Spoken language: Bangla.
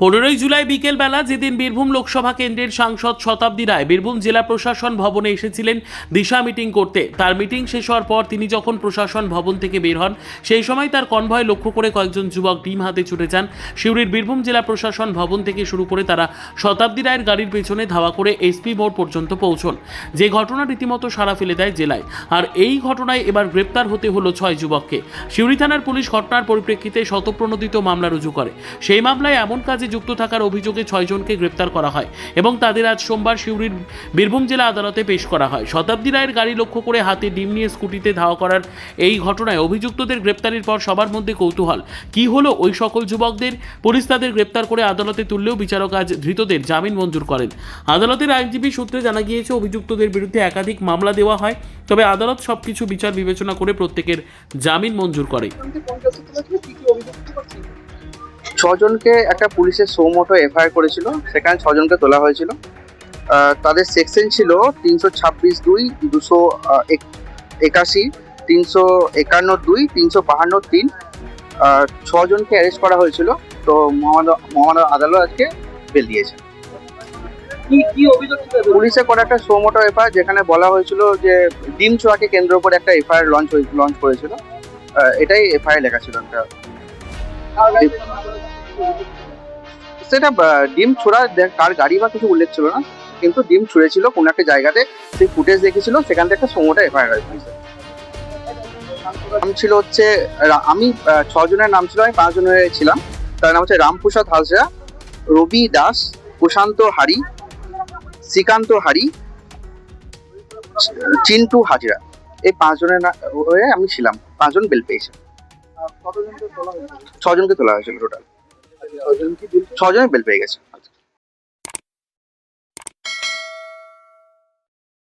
15 জুলাই বিকেলবেলা যেদিন বীরভূম লোকসভা কেন্দ্রের সাংসদ শতাব্দী রায় বীরভূম জেলা প্রশাসন ভবনে এসেছিলেন দিশা মিটিং করতে, তার মিটিং শেষ হওয়ার পর তিনি যখন প্রশাসন ভবন থেকে বের হন, সেই সময় তার কনভয় লক্ষ্য করে কয়েকজন যুবক ডিম হাতে ছুটে যান সিউড়ির বীরভূম জেলা প্রশাসন ভবন থেকে শুরু করে তারা শতাব্দী রায়ের গাড়ির পেছনে ধাওয়া করে এসপি মোড় পর্যন্ত পৌঁছন। যে ঘটনা রীতিমতো সাড়া ফেলে দেয় জেলায়। আর এই ঘটনায় এবার গ্রেপ্তার হতে হলো 6 যুবককে। সিউড়ি থানার পুলিশ ঘটনার পরিপ্রেক্ষিতে শতপ্রণোদিত মামলা রুজু করে। সেই মামলায় এমন কাজে যুক্ত থাকার অভিযোগে 6 জনকে গ্রেপ্তার করা হয় এবং তাদের আজ সোমবার সিউড়ির বীরভূম জেলা আদালতে পেশ করা হয়। শতাব্দী রায়ের গাড়ি লক্ষ্য করে হাতে ডিম নিয়ে স্কুটিতে ধাওয়া করার এই ঘটনায় অভিযুক্তদের গ্রেপ্তারের পর সবার মধ্যে কৌতূহল, কি হলো ওই সকল যুবকদের। পুলিশ তাদের গ্রেপ্তার করে আদালতে তুললেও বিচারক আজ ধৃতদের জামিন মঞ্জুর করেন। আদালতের আইনজীবী সূত্রে জানা গিয়েছে, অভিযুক্তদের বিরুদ্ধে একাধিক মামলা দেওয়া হয়, তবে আদালত সবকিছু বিচার বিবেচনা করে প্রত্যেকের জামিন মঞ্জুর করে। 6 জনকে একটা পুলিশের সৌমোটো এফআইআর করেছিল, সেখানে 6 জনকে তোলা হয়েছিল। তাদের সেকশন ছিল 326(2), 281, 351(2), 352(3). 6 জনকে অ্যারেস্ট করা হয়েছিল। তো মহামান্য আদালত আজকে বেল দিয়েছে। পুলিশে করা একটা সৌমোটো এফআইআর, যেখানে বলা হয়েছিল যে ডিম ছোঁয়াকে কেন্দ্র করে একটা এফআইআর লঞ্চ করেছিল। এটাই এফআইআর লেখা ছিল। সেটা ডিম ছোড়া কার গাড়ি বা কিছু উল্লেখ ছিল না, কিন্তু ডিম ছুঁড়েছিল কোন একটা জায়গাতে, সেই ফুটেজ দেখেছিল, সেখান থেকে একটা সমোটা এফআইআর হয়েছে। নাম ছিল হচ্ছে, আমি 6 জনের নাম ছিল, আমি 5 জনের ছিলাম। তার নাম হচ্ছে রামপ্রসাদ হাজরা, রবি দাস, প্রশান্ত হারি, শ্রীকান্ত হারি, চিন্টু হাজরা। এই 5 জনের হয়ে আমি ছিলাম। 5 জন বেল পেয়েছে। 6 জনকে তোলা হয়েছিল টোটাল। 6 জনের বেল পেয়ে গেছে।